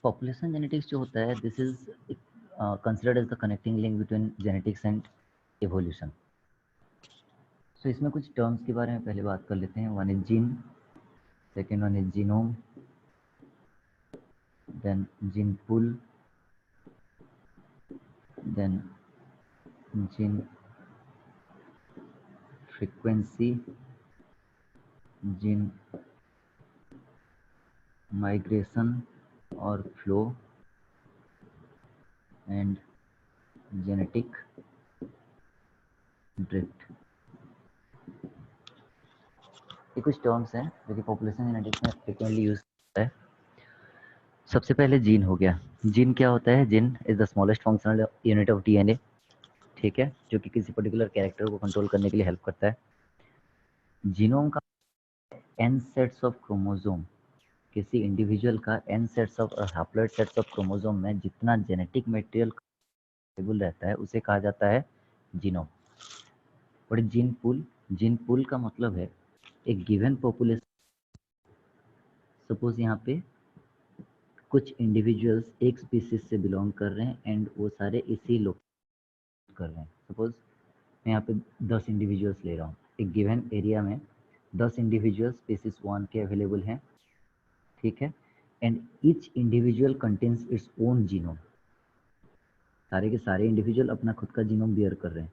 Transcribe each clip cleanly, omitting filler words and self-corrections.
Population genetics जो होता है, this is considered as the connecting link between genetics and evolution. So इसमें कुछ टर्म्स के बारे में पहले बात कर लेते हैं। One is gene, second one is genome, then gene pool, then gene frequency, gene migration और फ्लो, एंड जेनेटिक ड्रिफ्ट। ये कुछ टर्म्स हैं जो कि पॉपुलेशन जेनेटिक्स में फ्रिक्वेंटली यूज होता है। सबसे पहले जीन हो गया। जीन क्या होता है? Gene is the smallest functional unit of DNA, ठीक है, जो कि किसी पर्टिकुलर कैरेक्टर को कंट्रोल करने के लिए हेल्प करता है। जीनोम का n सेट्स ऑफ क्रोमोसोम, किसी इंडिविजुअल का n sets of haploid sets of chromosome में जितना जेनेटिक मटेरियल अवेलेबल रहता है उसे कहा जाता है जीनोम। और जीन पूल, जीन पूल का मतलब है एक गिवन पॉपुलेशन, सपोज यहाँ पे कुछ इंडिविजुअल्स एक स्पीसीज से बिलोंग कर रहे हैं एंड वो सारे इसी लोग कर रहे हैं। सपोज मैं यहाँ पे 10 इंडिविजुअल्स ले रहा हूँ, एक गिवन एरिया में 10 इंडिविजुअल स्पीसीज 1 के अवेलेबल हैं, ठीक है, and each individual contains its own genome. सारे के सारे इंडिविजुअल अपना खुद का जीनोम बियर कर रहे हैं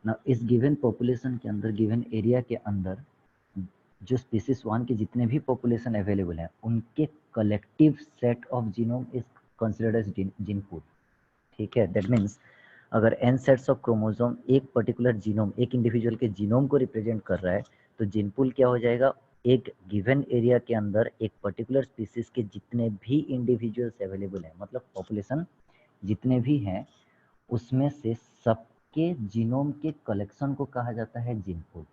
ना। इस गिवन पॉपुलेशन के अंदर, गिवन एरिया के अंदर जो स्पीसीज 1 के जितने भी पॉपुलेशन अवेलेबल हैं उनके collective set of genome is considered as gene pool, ठीक है। दैट मीन्स अगर n सेट्स ऑफ क्रोमोसोम एक पर्टिकुलर जीनोम, एक इंडिविजुअल के जीनोम को रिप्रेजेंट कर रहा है, तो जीन पूल क्या हो जाएगा? एक गिवन एरिया के अंदर एक पर्टिकुलर स्पीसीज के जितने भी इंडिविजुअल्स अवेलेबल हैं, मतलब पॉपुलेशन जितने भी हैं उसमें से सबके जीनोम के कलेक्शन को कहा जाता है जीन पूल,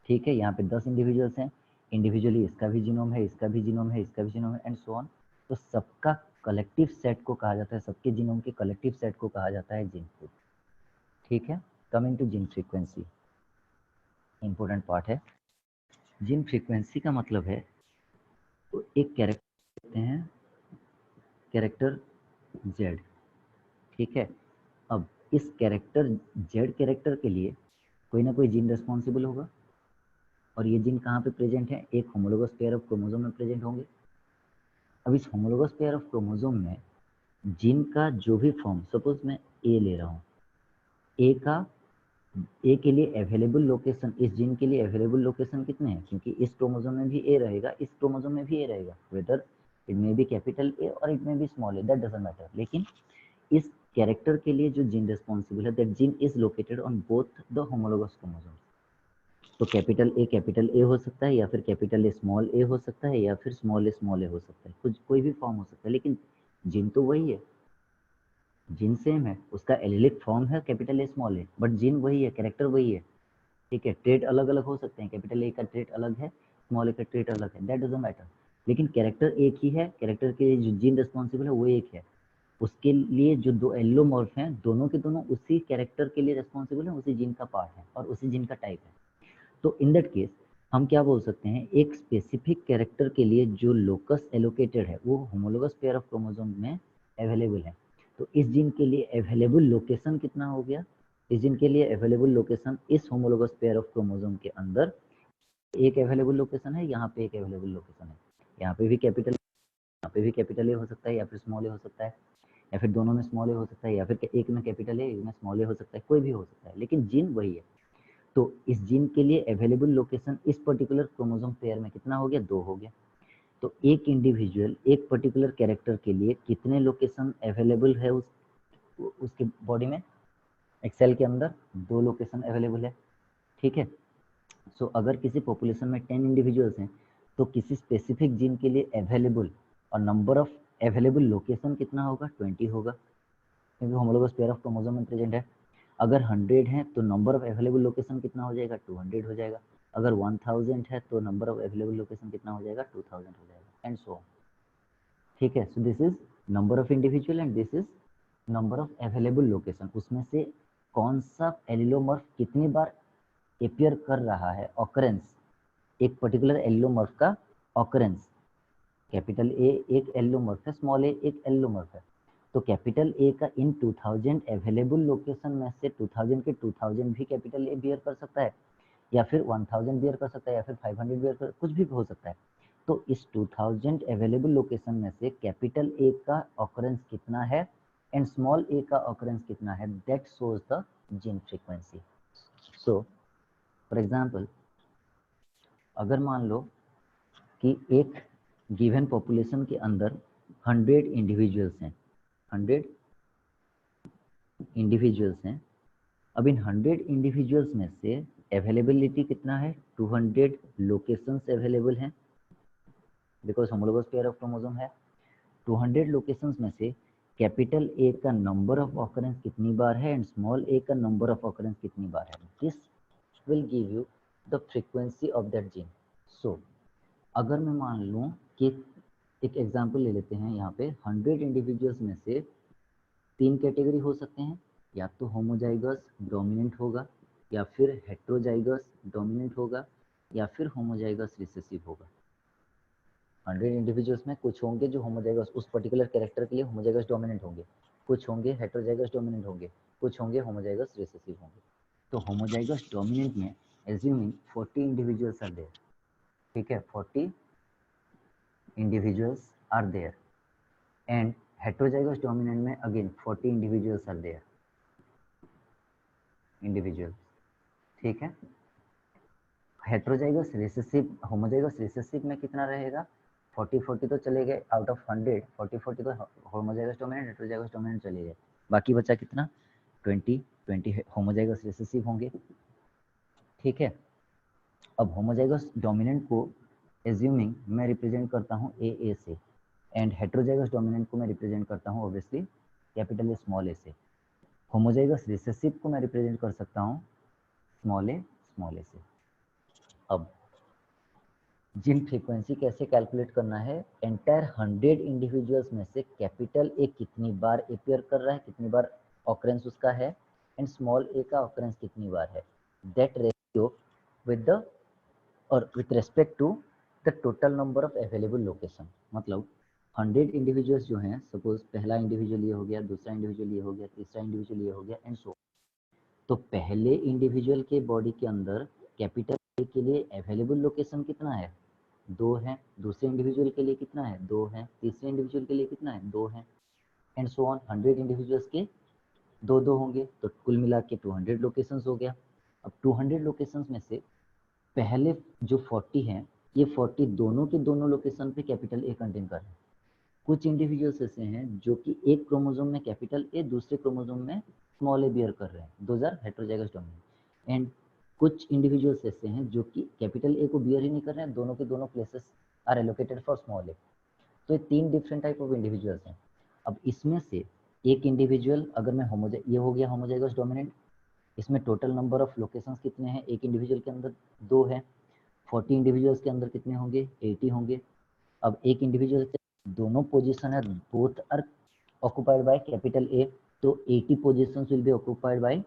ठीक है। यहाँ पे 10 इंडिविजुअल्स हैं, इंडिविजुअली इसका भी जीनोम है, इसका भी जीनोम है, इसका भी जीनोम है, एंड सो ऑन। तो सबका कलेक्टिव सेट को कहा जाता है, सबके जीनोम के कलेक्टिव सेट को कहा जाता है जीन पूल, ठीक है। Coming to gene frequency, important part है। जीन फ्रीक्वेंसी का मतलब है तो एक कैरेक्टर कहते हैं, कैरेक्टर जेड, ठीक है। अब इस कैरेक्टर जेड कैरेक्टर के लिए कोई ना कोई जीन रिस्पॉन्सिबल होगा, और ये जीन कहाँ पे प्रेजेंट है? एक होमोलोगस पेयर ऑफ क्रोमोसोम में प्रेजेंट होंगे। अब इस होमोलोगस पेयर ऑफ क्रोमोसोम में जीन का जो भी फॉर्म, सपोज मैं ए ले रहा हूँ, ए का ए के लिए अवेलेबल लोकेशन, इस जीन के लिए अवेलेबल लोकेशन कितने हैं? क्योंकि इस क्रोमोसोम में भी ए रहेगा, इस क्रोमोसोम में भी ए रहेगा, whether it may be capital A और it may be small A, that doesn't matter. लेकिन इस कैरेक्टर के लिए जो जीन रिस्पॉन्सिबल है, that gene is located on both the homologous chromosome. तो कैपिटल ए हो सकता है, या फिर कैपिटल ए स्मॉल ए हो सकता है, या फिर स्मॉल ए हो सकता है, कुछ कोई भी फॉर्म हो सकता है, लेकिन जीन तो वही है, जीन सेम है, उसका एलिलिक फॉर्म है capital A small A, but gene वही है, कैरेक्टर वही है, ठीक है। ट्रेट अलग अलग हो सकते हैं, कैपिटल ए का ट्रेट अलग है, स्मॉल ए का ट्रेट अलग है, दैट डजंट मैटर, लेकिन कैरेक्टर एक ही है, कैरेक्टर के जो जीन रिस्पॉन्सिबल है वो एक है। उसके लिए जो दो एल्लोमॉर्फ हैं, दोनों के दोनों उसी कैरेक्टर के लिए रिस्पॉन्सिबल है, उसी जीन का पार्ट है और उसी जीन का टाइप है। तो इन दैट केस हम क्या बोल सकते हैं? एक स्पेसिफिक कैरेक्टर के लिए जो लोकस एलोकेटेड है वो होमोलोगस पेयर ऑफ क्रोमोसोम में अवेलेबल है। तो इस जीन के लिए अवेलेबल लोकेशन कितना हो गया? इस जीन के लिए अवेलेबल लोकेशन इस होमोलोगस पेयर ऑफ क्रोमोसोम के अंदर एक अवेलेबल लोकेशन है, यहाँ पे एक अवेलेबल लोकेशन है, यहाँ पे भी कैपिटल, यहाँ पे भी कैपिटल ए हो सकता है, या फिर स्मॉल ए हो सकता है, या फिर दोनों में स्मॉल ए हो सकता है, या फिर एक में कैपिटल ए, एक में स्मॉल ए हो सकता है, कोई भी हो सकता है, लेकिन जीन वही है। तो इस जीन के लिए अवेलेबल लोकेशन इस पर्टिकुलर क्रोमोसोम पेयर में कितना हो गया? 2 हो गया। तो एक इंडिविजुअल एक पर्टिकुलर कैरेक्टर के लिए कितने लोकेशन अवेलेबल है उसके बॉडी में? एक सेल के अंदर 2 लोकेशन अवेलेबल है, ठीक है। सो अगर किसी पॉपुलेशन में 10 इंडिविजुअल्स हैं तो किसी स्पेसिफिक जीन के लिए अवेलेबल और नंबर ऑफ अवेलेबल लोकेशन कितना होगा? 20 होगा, क्योंकि होमोलोगस पेयर ऑफ क्रोमोसोम में प्रेजेंट है। अगर 100 है तो नंबर ऑफ अवेलेबल लोकेशन कितना हो जाएगा? 200 हो जाएगा। अगर 1000 है तो नंबर ऑफ अवेलेबल लोकेशन कितना हो जाएगा? 2000 हो जाएगा, एंड सो ऑन, ठीक है। So this is number of individual and this is number of available location. उसमें से कौन सा एलिलोमॉर्फ कितनी बार अपीयर कर रहा है, ऑकरेंस, एक पर्टिकुलर एलिलोमॉर्फ का ऑकरेंस कैपिटल ए एक एलोमर्फ है, स्मॉल ए एक एलोमर्फ है। तो कैपिटल ए का इन 2000 अवेलेबल लोकेशन में से 2000 के 2000 भी कैपिटल ए बियर कर सकता है, या फिर 1000 बियर कर सकता है, या फिर 500 बियर कर, कुछ भी हो सकता है। तो इस 2000 अवेलेबल लोकेशन में से कैपिटल ए का ऑकरेंस कितना है एंड स्मॉल ए का ऑकरेंस कितना है, that shows the gene frequency. So for example, अगर मान लो कि एक गिवन पॉपुलेशन के अंदर 100 इंडिविजुअल्स हैं, 100 इंडिविजुअल्स हैं। अब इन 100 इंडिविजुअल्स में से अवेलेबिलिटी कितना है, 200 लोकेशंस अवेलेबल हैं, because homologous pair of chromosome है। 200 लोकेशंस में से कैपिटल ए का नंबर ऑफ ऑकरेंस कितनी बार है एंड स्मॉल ए का नंबर ऑफ ऑकरेंस कितनी बार है, this will give you the frequency of that gene. So अगर मैं मान लूँ कि एक एग्जांपल ले लेते हैं, यहाँ पे 100 इंडिविजुअल्स में से 3 कैटेगरी हो सकते हैं, या तो होमोजाइगस डोमिनेंट होगा, या फिर हेट्रोजाइगस डोमिनेंट होगा, या फिर होमोजाइगस रिसेसिव होगा। 100 इंडिविजुअल्स में कुछ होंगे जो होमोजाइगस उस पर्टिकुलर कैरेक्टर के लिए होमोजाइगस डोमिनेंट होंगे, कुछ होंगे हेट्रोजाइगस डोमिनेंट होंगे, कुछ होंगे होमोजाइगस रिसेसिव होंगे। तो होमोजाइगस डोमिनेंट में एज्यूमिंग 40 इंडिविजुअल्स आर देयर, ठीक है, 40 individuals are there, and heterozygous dominant में again 40 individuals are there, individual, ठीक है। हेट्रोजाइगस रिसेसिव, होमोजाइगस रिसेसिव में कितना रहेगा, 40-40 तो चले गए, आउट ऑफ 100 40-40 तो होमोजाइगस डोमिनेंट हेट्रोजाइगस डोमिनेंट चले गए, बाकी बचा कितना, 20 होमोजाइगस रिसेसिव होंगे, ठीक है। अब होमोजाइगस डोमिनेंट को एज्यूमिंग मैं रिप्रेजेंट करता हूँ ए से, एंड हेट्रोजाइगस डोमिनेंट को मैं रिप्रेजेंट करता हूँ ऑब्वियसली कैपिटल ए स्मॉल ए से। होमोजाइगस रिसेसिव को मैं रिप्रेजेंट कर सकता हूँ स्मॉल ए से। अब जीन फ्रीक्वेंसी कैसे कैलकुलेट करना है, एंटायर 100 इंडिविजुअल्स में से कैपिटल ए कितनी बार अपियर कर रहा है, कितनी बार ऑकरेंस उसका है, एंड स्मॉल ए का ऑकरेंस कितनी बार है, दैट रेशियो विद द और with respect to the total number of available location. मतलब 100 इंडिविजुअल्स जो हैं, सपोज पहला इंडिविजुअल ये हो गया, दूसरा इंडिविजुअल ये हो गया, तीसरा इंडिविजुअल ये हो गया, एंड सो। तो पहले इंडिविजुअल के बॉडी के अंदर कैपिटल ए के लिए अवेलेबल लोकेशन कितना है, 2 है, दूसरे इंडिविजुअल के लिए कितना है, 2 है, तीसरे इंडिविजुअल के लिए कितना है, 2 है, एंड सो ऑन। 100 इंडिविजुअल्स के 2-2 होंगे, तो कुल मिला के 200 लोकेशंस हो गया। अब 200 लोकेशंस में से पहले जो 40 हैं, ये 40 दोनों के दोनों लोकेशन पे कैपिटल ए कंटेन कर रहे हैं। कुछ इंडिविजुअल्स ऐसे हैं जो कि एक क्रोमोसोम में कैपिटल ए, दूसरे क्रोमोसोम में स्मॉल ए बियर कर रहे हैं, those are heterozygous dominant. And कुछ इंडिविजुअल्स ऐसे हैं जो कि कैपिटल ए को बियर ही नहीं कर रहे हैं, दोनों के दोनों places are allocated for small A. तो ये 3 डिफरेंट टाइप ऑफ इंडिविजुअल्स हैं। अब इसमें से एक इंडिविजुअल, अगर मैं ये हो गया होमोजाइगस डोमिनेंट, इसमें टोटल नंबर ऑफ लोकेशंस कितने हैं, एक इंडिविजुअल के अंदर 2 है, 40 इंडिविजुअल्स के अंदर कितने होंगे, 80 होंगे। अब एक इंडिविजुअल के दोनों पोजीशन है, both are occupied by capital A, तो 80 positions will be occupied by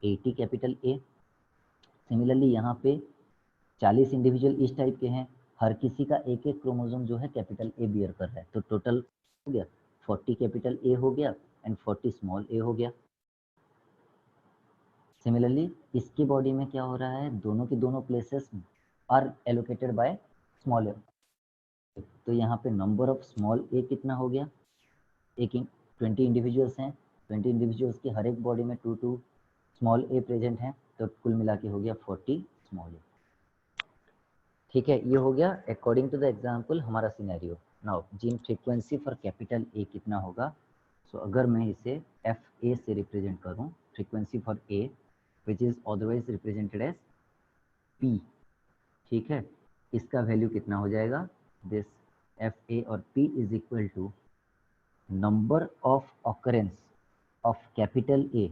80 capital A. Similarly यहाँ पे 40 इंडिविजुअल इस टाइप के हैं, हर किसी का एक एक क्रोमोसोम जो है कैपिटल ए बियर कर रहा है, तो टोटल हो गया 40 कैपिटल ए हो गया एंड 40 स्मॉल ए हो गया। सिमिलरली इसकी बॉडी में क्या हो रहा है, दोनों की दोनों places are allocated by small A, तो यहाँ पे नंबर ऑफ स्मॉल ए कितना हो गया, 20 इंडिविजुअल्स हैं, 20 इंडिविजुअल्स की हर एक बॉडी में 2 स्मॉल ए प्रेजेंट हैं, तो कुल मिला के हो गया 40 स्मॉल ए, ठीक है। ये हो गया अकॉर्डिंग टू द एग्जाम्पल हमारा scenario. Now gene frequency for capital A कितना होगा, सो अगर मैं इसे एफ ए से रिप्रेजेंट करूँ, frequency for A which is otherwise represented as p, ठीक है, इसका वैल्यू कितना हो जाएगा, दिस एफ ए और p is equal to number of occurrence of capital A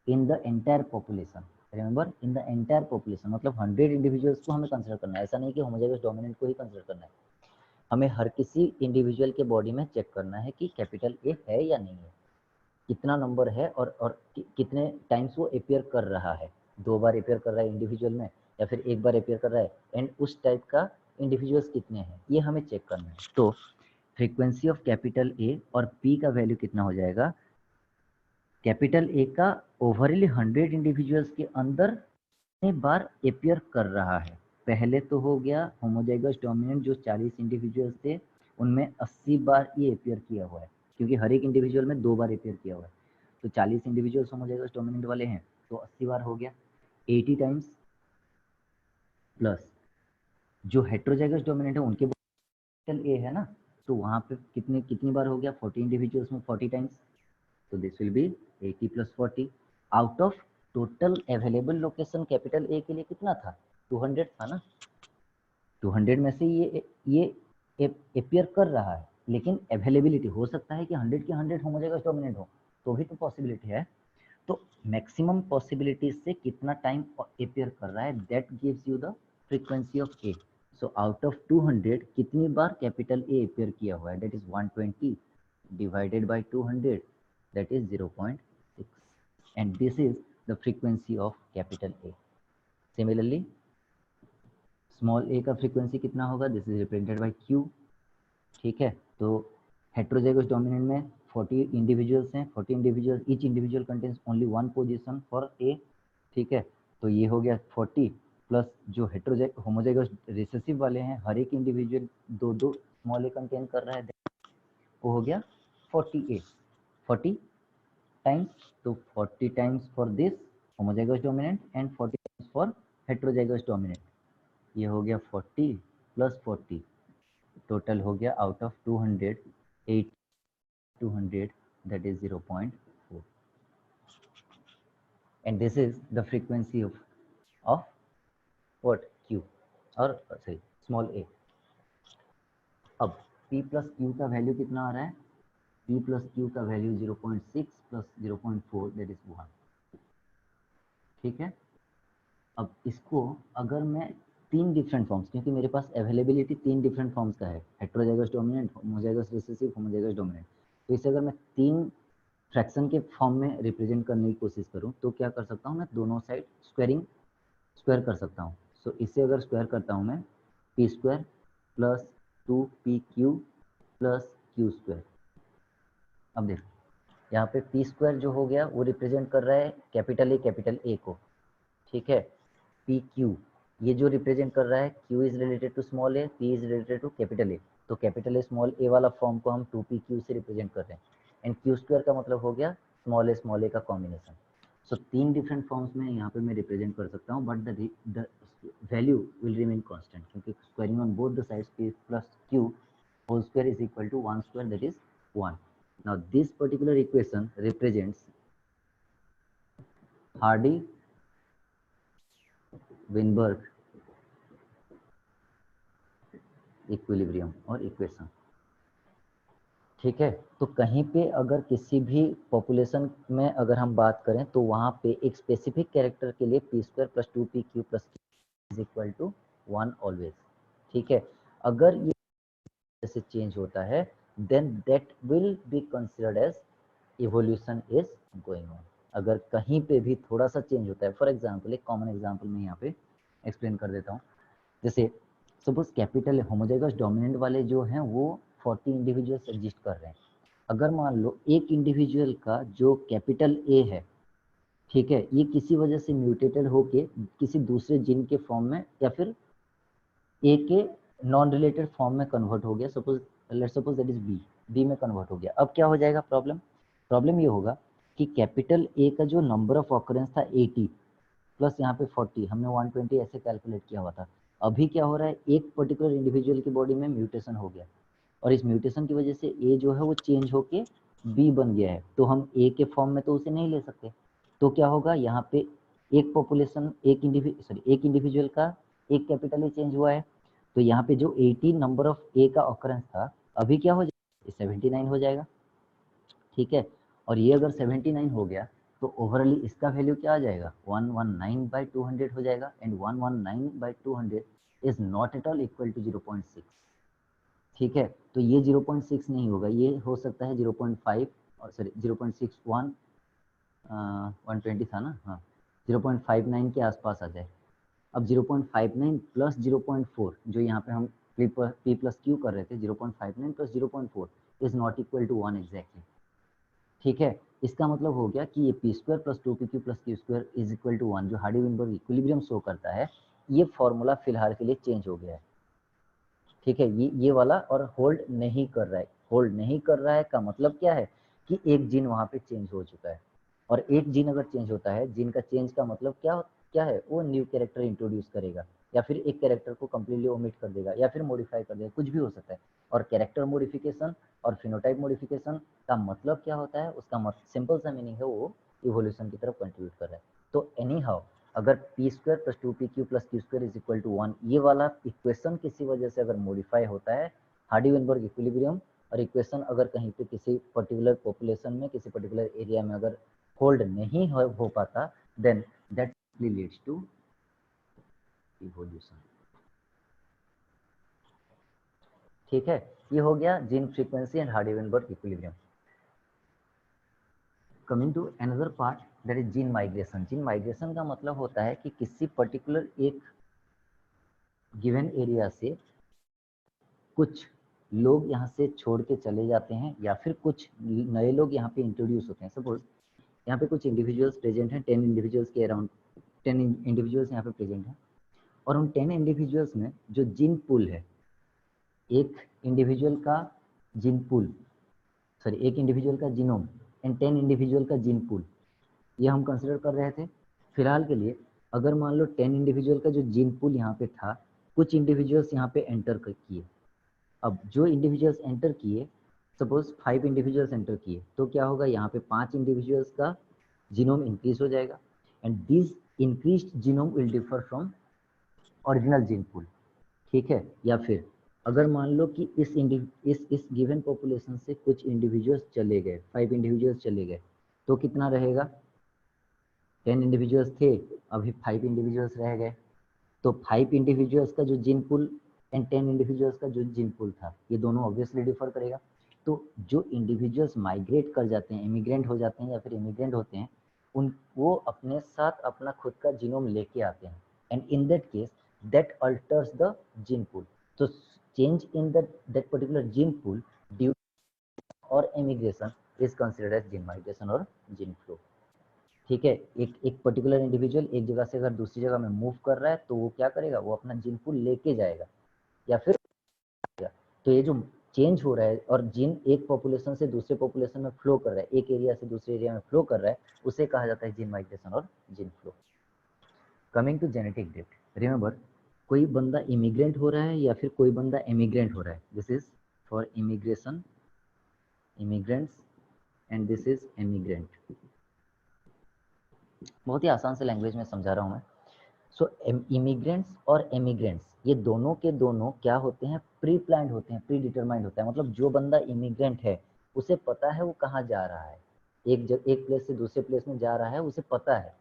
in the entire population. Remember, in the entire population, मतलब 100 individuals को हमें कंसिडर करना है, ऐसा नहीं कि होमोजाइगस डोमिनेंट को ही कंसिडर करना है, हमें हर किसी इंडिविजुअल के बॉडी में चेक करना है कि कैपिटल ए है या नहीं है, कितना नंबर है, और कितने टाइम्स वो अपियर कर रहा है, 2 बार अपियर कर रहा है इंडिविजुअल में, या फिर 1 बार अपियर कर रहा है, एंड उस टाइप का इंडिविजुअल्स कितने हैं, ये हमें चेक करना है। तो फ्रीक्वेंसी ऑफ कैपिटल ए और पी का वैल्यू कितना हो जाएगा, कैपिटल ए का ओवरऑल 100 इंडिविजुअल्स के अंदर कितनी बार अपियर कर रहा है। पहले तो हो गया होमोजाइगस डोमिनेंट जो 40 इंडिविजुअल्स थे उनमें 80 बार ये अपियर किया हुआ है, क्योंकि हर एक इंडिविजुअल में 2 बार अपियर किया हुआ है। तो 40 इंडिविजुअल्स होमोजाइगस डोमिनेंट वाले हैं तो 80 बार हो गया, 80 टाइम्स प्लस जो हेट्रोजाइगस डोमिनेंट है उनके कैपिटल ए है ना, तो वहाँ पे कितनी बार हो गया, 40 इंडिविजुअल्स में 40 टाइम्स, तो this will be 80 + 40 out of total available location capital A के लिए कितना था, 200 था ना। 200 में से ये अपियर कर रहा है, लेकिन अवेलेबिलिटी हो सकता है कि 100 के 100 होमोजाइगस डोमिनेंट हो, तो भी तो पॉसिबिलिटी है। तो मैक्सिमम पॉसिबिलिटी से कितना टाइम अपियर कर रहा है, that gives you the frequency of A. So out of 200 कितनी बार कैपिटल ए अपियर किया हुआ है, that is 120 divided by 200, that is 0.6, and this is the frequency of capital A. Similarly, small a का frequency कितना होगा, this is represented by Q, ठीक है। तो heterozygous dominant में 40 individuals हैं, 40 individuals, each individual contains only one position for A, ठीक है। तो ये हो गया 40 प्लस जो होमोजाइगस रिसेसिव वाले हैं हर एक इंडिविजुअल दो स्मॉल ए कंटेन कर रहा है, वो हो गया 40A, 40 times, तो 40 times for this homozygous dominant and 40 times for heterozygous dominant, ये हो गया 40 plus 40, टोटल हो गया out of 200 8 200, that is 0.4, and this is the frequency of what, Q और सॉरी स्मॉल a। अब P plus Q का value कितना आ रहा है, P plus Q का वैल्यू 0.6 plus 0.4, that is 1, ठीक है। अब इसको अगर मैं 3 डिफरेंट फॉर्म्स, क्योंकि मेरे पास अवेलेबिलिटी 3 डिफरेंट फॉर्म्स का है, heterozygous dominant, homozygous recessive, homozygous dominant, तो इसे अगर मैं 3 फ्रैक्शन के फॉर्म में रिप्रेजेंट करने की कोशिश करूं तो क्या कर सकता हूं, मैं दोनों साइड स्क्वायर कर सकता हूं। सो इसे अगर स्क्वायर करता हूं मैं, P square plus 2PQ plus Q²। अब देखो यहाँ पे पी स्क्वायर जो हो गया वो रिप्रेजेंट कर रहा है कैपिटल ए को, ठीक है। पी क्यू ये जो रिप्रेजेंट कर रहा है, q is related to small a, p is related to capital A, तो कैपिटल ए स्मॉल ए वाला फॉर्म को हम 2PQ से रिप्रेजेंट कर रहे हैं, एंड Q² का मतलब हो गया स्मॉल ए का कॉम्बिनेशन। सो 3 डिफरेंट फॉर्म्स में यहाँ पे मैं रिप्रेजेंट कर सकता हूँ, but the value will remain constant, क्योंकि squaring on both the sides p plus q whole square is equal to 1 square, that is 1. Now this particular equation represents Hardy-Weinberg equilibrium और equation, ठीक है। तो कहीं पे अगर किसी भी पॉपुलेशन में अगर हम बात करें तो वहाँ पे एक स्पेसिफिक कैरेक्टर के लिए p² plus 2PQ plus Q is equal to 1 always, ठीक है। अगर ये जैसे चेंज होता है then that will be considered as evolution is going on. अगर कहीं पे भी थोड़ा सा चेंज होता है, फॉर एग्जांपल एक कॉमन एग्जांपल मैं यहाँ पे एक्सप्लेन कर देता हूँ। जैसे सपोज कैपिटल होमोजाइगस डोमिनेंट वाले जो हैं वो 40 इंडिविजुअल्स एग्जिस्ट कर रहे हैं। अगर मान लो एक इंडिविजुअल का जो कैपिटल ए है, ठीक है, ये किसी वजह से म्यूटेटेड होके किसी दूसरे जीन के फॉर्म में या फिर ए के नॉन रिलेटेड फॉर्म में कन्वर्ट हो गया, let's suppose that is B में कन्वर्ट हो गया। अब क्या हो जाएगा, प्रॉब्लम ये होगा कि कैपिटल ए का जो नंबर ऑफ ऑकरेंस था 80 प्लस यहाँ पे 40, हमने 120 ऐसे कैलकुलेट किया हुआ था। अभी क्या हो रहा है, एक पर्टिकुलर इंडिविजुअल की बॉडी में म्यूटेशन हो गया और इस म्यूटेशन की वजह से ए जो है वो चेंज होके बी बन गया है, तो हम ए के फॉर्म में तो उसे नहीं ले सकते। तो क्या होगा, यहाँ पे एक पॉपुलेशन एक इंडिविजुअल का एक कैपिटल ए चेंज हुआ है, तो यहाँ पे जो 80 नंबर ऑफ ए का ऑकरेंस था अभी क्या हो जाएगा, 79 हो जाएगा, ठीक है। और ये अगर 79 हो गया तो ओवरऑली इसका वैल्यू क्या आ जाएगा, 119/200 हो जाएगा, and 119/200 is not at all equal to 0.6, ठीक है। तो ये 0.6 नहीं होगा, ये हो सकता है 0.5 और सॉरी 0.61, 120 था ना, हाँ 0.59 के आसपास आ जाए। अब 0.59 प्लस 0.4 जो यहाँ पे हम p प्लस क्यू कर रहे थे 0.59 plus 0.4 is not equal to 1 exactly. ठीक है, इसका मतलब हो गया कि ये p square plus 2pq plus q square is equal to 1 जो हार्डी-वेनबर्ग इक्विलिब्रियम शो करता है, ये फॉर्मूला फिलहाल के लिए चेंज हो गया है। ठीक है, ये वाला और होल्ड नहीं कर रहा है। होल्ड नहीं कर रहा है का मतलब क्या है कि एक जीन वहाँ पे चेंज हो चुका है, और एक जीन अगर चेंज होता है, जीन का चेंज का मतलब क्या क्या है, वो न्यू कैरेक्टर इंट्रोड्यूस करेगा, या फिर एक कैरेक्टर को कम्प्लीटली ओमिट कर देगा, या फिर मॉडिफाई कर देगा, कुछ भी हो सकता है। और कैरेक्टर मॉडिफिकेशन और फिनोटाइप मॉडिफिकेशन का मतलब क्या होता है, उसका सिंपल सा मीनिंग है वो इवोल्यूशन की तरफ कंट्रीब्यूट कर रहा है। तो एनी हाउ अगर p square plus 2pq plus q square is equal to 1 ये वाला इक्वेशन किसी वजह से अगर मॉडिफाई होता है, हार्डी-वेनबर्ग इक्विलिब्रियम और इक्वेशन अगर कहीं पे किसी पर्टिकुलर पॉपुलेशन में, किसी पर्टिकुलर एरिया में अगर होल्ड नहीं हो पाता, then that leads to evolution. ठीक है, ये हो गया gene frequency and Hardy Weinberg equilibrium. Coming to another part that is gene migration. Gene migration का मतलब होता है कि किसी पर्टिकुलर एक गिवन एरिया से कुछ लोग यहाँ से छोड़ के चले जाते हैं, या फिर कुछ नए लोग यहाँ पे इंट्रोड्यूस होते हैं। सपोज यहाँ पे कुछ इंडिविजुअल्स प्रेजेंट हैं, 10 इंडिविजुअल्स के अराउंड 10 इंडिविजुअल्स यहाँ पे प्रेजेंट हैं, और उन 10 इंडिविजुअल्स में जो जीन पूल है, एक इंडिविजुअल का जीन पूल, सॉरी एक इंडिविजुअल का जीनोम एंड 10 इंडिविजुअल का जीन पूल, ये हम कंसिडर कर रहे थे फिलहाल के लिए। अगर मान लो 10 इंडिविजुअल का जो जीन पूल यहाँ पे था, कुछ इंडिविजुअल्स यहाँ पे एंटर किए। अब जो इंडिविजुअल्स एंटर किए, सपोज 5 इंडिविजुअल्स एंटर किए, तो क्या होगा, यहाँ पे 5 इंडिविजुअल्स का जीनोम इंक्रीज हो जाएगा, and this increased genome will differ from original gene pool. ठीक है, या फिर अगर मान लो कि इस गिवन पॉपुलेशन से कुछ इंडिविजुअल्स चले गए, 5 इंडिविजुअल्स चले गए, तो कितना रहेगा, 10 इंडिविजुअल्स थे, अभी 5 इंडिविजुअल्स रह गए, तो 5 इंडिविजुअल्स का जो जीन पूल एंड 10 इंडिविजुअल्स का जो जीन पूल था, ये दोनों ऑब्वियसली डिफर करेगा। तो जो इंडिविजुअल्स माइग्रेट कर जाते हैं, इमिग्रेंट हो जाते हैं या फिर इमिग्रेंट होते हैं, उन वो अपने साथ अपना खुद का जीनोम लेके आते हैं, and in that case that alters the gene pool. तो change in that particular gene pool due और immigration is considered as gene migration और जीन फ्लो। ठीक है, एक पर्टिकुलर इंडिविजुअल एक जगह से अगर दूसरी जगह में मूव कर रहा है, तो वो क्या करेगा, वो अपना जीन पूल लेके जाएगा, या फिर तो ये जो चेंज हो रहा है और जीन एक पॉपुलेशन से दूसरे पॉपुलेशन में फ्लो कर रहा है, एक एरिया से दूसरे एरिया में फ्लो कर रहा है, उसे कहा जाता है जीन माइग्रेशन और gene flow. Coming to genetic drift, remember कोई बंदा इमिग्रेंट हो रहा है या फिर कोई बंदा एमिग्रेंट हो रहा है, this is for immigration, immigrants, and this is emigrant. बहुत ही आसान से लैंग्वेज में समझा रहा हूँ मैं। सो इमिग्रेंट्स और एमिग्रेंट्स ये दोनों के दोनों क्या होते हैं, प्री प्लान्ड होते हैं, प्री डिटरमाइंड होता है। मतलब जो बंदा इमिग्रेंट है उसे पता है वो कहाँ जा रहा है, एक प्लेस से दूसरे प्लेस में जा रहा है, उसे पता है।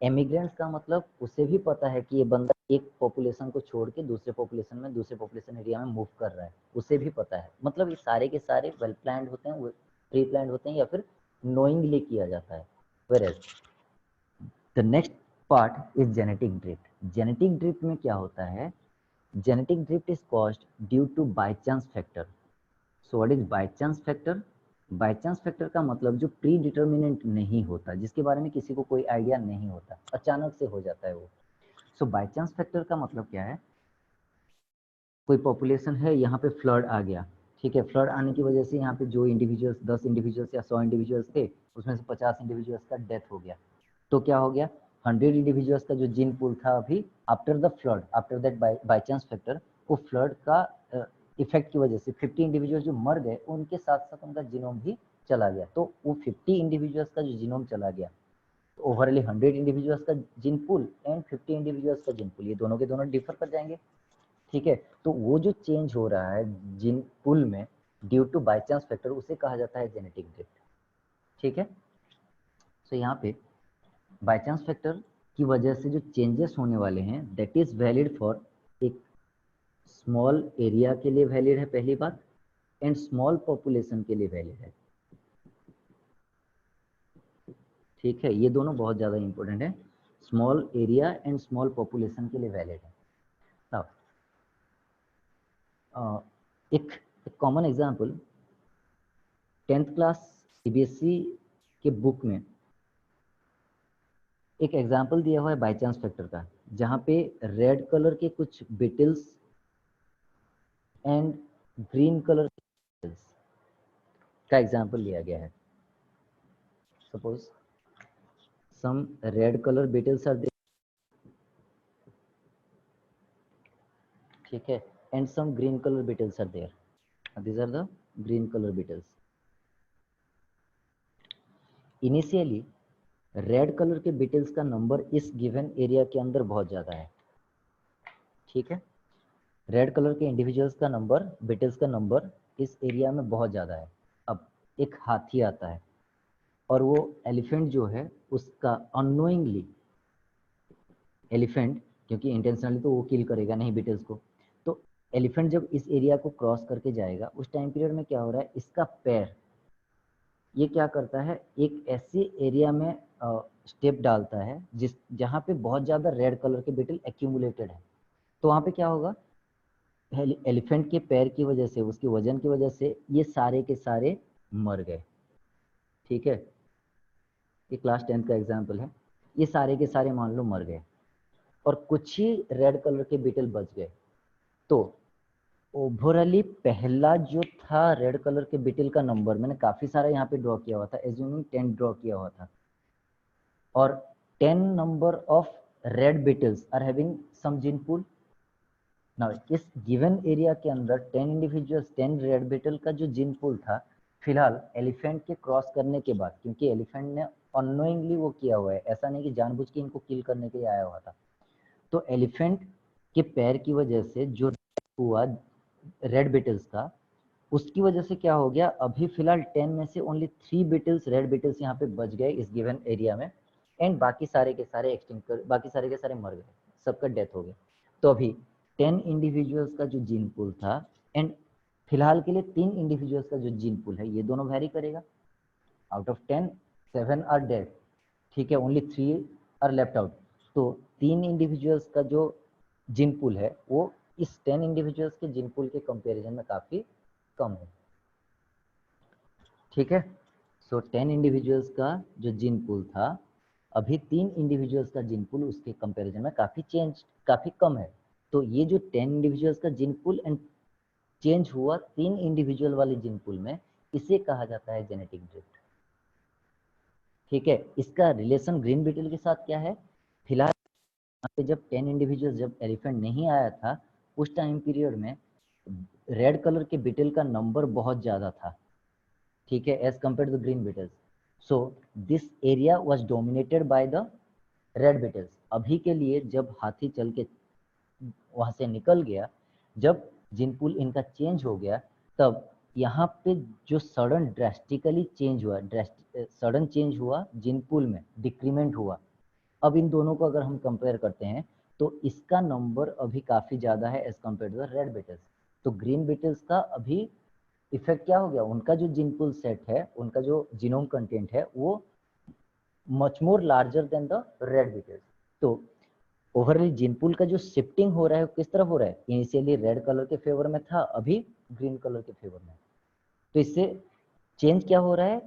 एमिग्रेंट्स का मतलब उसे भी पता है कि ये बंदा एक पॉपुलेशन को छोड़ के दूसरे पॉपुलेशन में, दूसरे पॉपुलेशन एरिया में मूव कर रहा है, उसे भी पता है। मतलब ये सारे के सारे वेल प्लान्ड होते हैं, प्री प्लान्ड होते हैं, या फिर नोइंगली किया जाता है। Where the next part is genetic drift. Genetic drift में क्या होता है, genetic drift is caused due to by chance factor. So what is by chance factor? By chance factor का मतलब जो प्री डिटर्मिनेंट नहीं होता, जिसके बारे में किसी को कोई आइडिया नहीं होता, अचानक से हो जाता है वो। सो बाय चांस फैक्टर का मतलब क्या है, कोई पॉपुलेशन है, यहाँ पे फ्लड आ गया, ठीक है, फ्लड आने की वजह से यहाँ पे जो इंडिविजुअल्स 10 इंडिविजुअल्स या 100 इंडिविजुअल्स थे, उसमें से 50 इंडिविजुअल्स का डेथ हो गया। तो क्या हो गया, 100 इंडिविजुअल्स का जो जीन पूल था अभी after the flood, after that by chance factor, वो फ्लड का इफेक्ट की वजह से 50 इंडिविजुअल्स जो मर गए, उनके साथ साथ उनका जीनोम भी चला गया। तो वो 50 इंडिविजुअल्स का जो जीनोम चला गया, तो ओवरऑली 100 इंडिविजुअल्स का जीन पूल एंड 50 इंडिविजुअल्स का जीन पूल, ये दोनों के दोनों डिफर कर जाएंगे। ठीक है, तो वो जो चेंज हो रहा है जीन पूल में due to by chance factor, उसे कहा जाता है जेनेटिक ड्रिफ्ट। ठीक है, तो यहाँ पे बाय चांस फैक्टर की वजह से जो चेंजेस होने वाले हैं, दैट इज वैलिड फॉर एक स्मॉल एरिया के लिए वैलिड है, पहली बात, एंड स्मॉल पॉपुलेशन के लिए वैलिड है। ठीक है, ये दोनों बहुत ज़्यादा इंपॉर्टेंट है, small area and small population के लिए वैलिड है। अब एक common example 10th class CBSE के बुक में एक एग्जांपल दिया हुआ है बाय चांस फैक्टर का, जहाँ पे रेड कलर के कुछ बिटल्स एंड ग्रीन कलर का एग्जांपल लिया गया है. Suppose some red color beetles are there, ठीक है, and some green color beetles are there. These are the green color beetles. Initially red colour के बीटल्स का नंबर इस गिवन एरिया के अंदर बहुत ज़्यादा है, ठीक है. रेड कलर के इंडिविजुअल्स का नंबर, बीटल्स का नंबर इस एरिया में बहुत ज़्यादा है. अब एक हाथी आता है और वो एलिफेंट जो है उसका अननोइंगली, एलिफेंट क्योंकि इंटेंशनली तो वो किल करेगा नहीं बीटल्स को, तो एलिफेंट जब इस एरिया को क्रॉस करके जाएगा उस टाइम पीरियड में क्या हो रहा है, इसका पैर ये क्या करता है, एक ऐसे एरिया में स्टेप डालता है जहाँ पे बहुत ज़्यादा रेड कलर के बीटल एक्यूमुलेटेड है. तो वहाँ पे क्या होगा, एलिफेंट के पैर की वजह से, उसके वजन की वजह से ये सारे के सारे मर गए, ठीक है. ये क्लास 10th का एग्जाम्पल है. ये सारे के सारे मान लो मर गए और कुछ ही रेड कलर के बीटल बच गए. तो ओवरऑली पहला जो था रेड कलर के बीटल का नंबर, मैंने काफी सारा यहाँ पे ड्रॉ किया हुआ था, एज्यूमिंग 10 ड्रॉ किया हुआ था, और 10 number of red beetles are having some gene pool. Now इस गिवन एरिया के अंदर 10 इंडिविजुअल्स, 10 रेड बीटल का जो जीन पूल था, फिलहाल एलिफेंट के क्रॉस करने के बाद, क्योंकि एलिफेंट ने अननोइंगली वो किया हुआ है, ऐसा नहीं कि जानबूझ के इनको किल करने के लिए आया हुआ था, तो एलिफेंट के पैर की वजह से जो हुआ रेड बीटल्स का, उसकी वजह से क्या हो गया, अभी फिलहाल 10 में से ओनली 3 बीटल्स, रेड बीटल्स यहाँ पे बच गए इस गिवन एरिया में, एंड बाकी सारे के सारे एक्सटिंक्ट कर, बाकी सारे के सारे मर गए, सबका डेथ हो गया. तो अभी 10 इंडिविजुअल्स का जो जीन पूल था, एंड फिलहाल के लिए 3 इंडिविजुअल्स का जो जीन पूल है, ये दोनों वैरी करेगा. आउट ऑफ 10 7 आर डेड, ठीक है, ओनली 3 आर लेफ्ट आउट. तो 3 इंडिविजुअल्स का जो जीन पूल है वो इस 10 इंडिविजुअल्स के जीन पूल के कंपैरिजन में काफी कम है, ठीक है. सो 10 इंडिविजुअल्स का जो जीन पूल था, अभी 3 इंडिविजुअल्स का जीन पूल उसके कंपैरिजन में काफी कम है. तो ये जो 10 इंडिविजुअल्स का जीन पूल एंड चेंज हुआ 3 इंडिविजुअल वाले जीन पूल में, इसे कहा जाता है जेनेटिक ड्रिफ्ट, ठीक है. इसका रिलेशन ग्रीन बीटल के साथ क्या है, फिलहाल पे जब 10 इंडिविजुअल्स, जब एलिफेंट नहीं आया था उस टाइम पीरियड में रेड कलर के बीटल का नंबर बहुत ज्यादा था, ठीक है, as compare to green beetles. So this area was dominated by the red beetles. अभी के लिए जब हाथी चल के वहां से निकल गया, जब जीन पूल इनका चेंज हो गया, तब यहाँ पे जो सडन ड्रेस्टिकली चेंज हुआ, सडन चेंज हुआ जीन पूल में, डिक्रीमेंट हुआ. अब इन दोनों को अगर हम कंपेयर करते हैं तो इसका नंबर अभी काफी ज्यादा है as compare to the red beetles. तो ग्रीन बीटल्स का अभी इफेक्ट क्या हो गया, उनका जो जीन पूल सेट है, उनका जो जीनोम कंटेंट है, वो much more larger than the red beetles. तो ओवरऑल जीन पूल का जो शिफ्टिंग हो रहा है किस तरफ हो रहा है, इनिशियली रेड कलर के फेवर में था, अभी ग्रीन कलर के फेवर में. तो इससे चेंज क्या हो रहा है,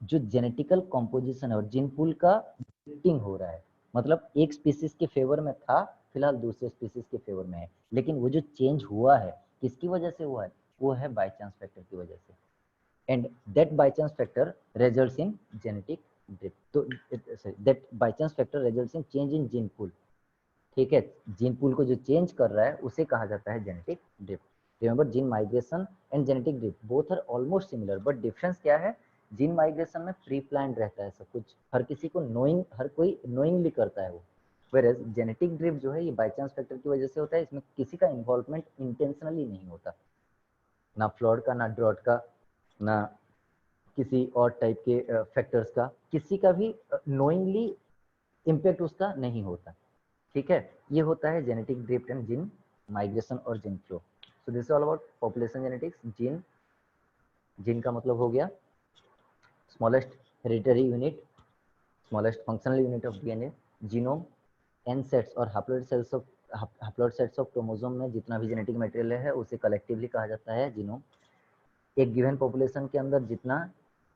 जो जेनेटिकल कॉम्पोजिशन है और जीन पूल का शिफ्टिंग हो रहा है. मतलब एक स्पीसीज के फेवर में था, फिलहाल दूसरे स्पीसीज के फेवर में है, लेकिन वो जो चेंज हुआ है किसकी वजह से हुआ है, वो है बाय चांस फैक्टर की वजह से, and that by chance factor results in genetic drift. तो that by chance factor results in change in gene pool, ठीक है. जीन पूल को जो चेंज कर रहा है उसे कहा जाता है genetic drift. Remember, gene migration and genetic drift both are almost similar, but difference क्या है, जीन माइग्रेशन में प्री प्लान्ड रहता है सब कुछ, हर किसी को नोइंग, हर कोई नोइंगली करता है वो. वेयरएज जेनेटिक ड्रिफ्ट जो है ये बाय चांस फैक्टर की वजह से होता है, इसमें किसी का इन्वॉल्वमेंट इंटेंशनली नहीं होता, ना फ्लॉड का, ना ड्रॉट का, ना किसी और टाइप के फैक्टर्स का, किसी का भी नोइंगली इम्पैक्ट उसका नहीं होता, ठीक है. ये होता है genetic drift and gene migration और gene flow. So this is all about population genetics. Gene, gene का मतलब हो गया smallest hereditary unit, smallest functional unit of DNA, genome, N sets or haploid cells of haploid sets of chromosome में जितना भी genetic material है उसे collectively कहा जाता है जीनोम। एक गिवन पॉपुलेशन के अंदर जितना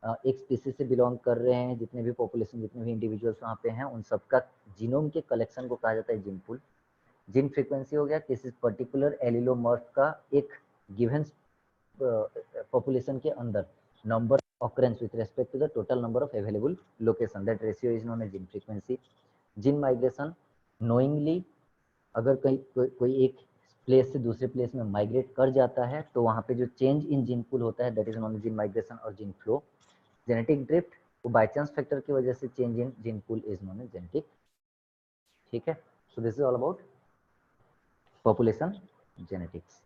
एक स्पीसीज से बिलोंग कर रहे हैं, जितने भी पॉपुलेशन, जितने भी इंडिविजुअल्स वहाँ पे हैं, उन सबका जीनोम के कलेक्शन को कहा जाता है जीन पूल। जीन फ्रीक्वेंसी हो गया किसी पर्टिकुलर एलिलोमॉर्फ का एक गिवन पॉपुलेशन के अंदर number occurrence with respect to the total number of available location, that ratio is known as gene frequency. Gene migration, knowingly अगर कोई एक प्लेस से दूसरे प्लेस में माइग्रेट कर जाता है तो वहाँ पे जो चेंज इन जीन पूल होता है that is known gene migration और जीन फ्लो। जेनेटिक ड्रिफ्ट, वो बाय चांस फैक्टर की वजह से change in gene pool is known as genetic. ठीक है, so this is all about population genetics.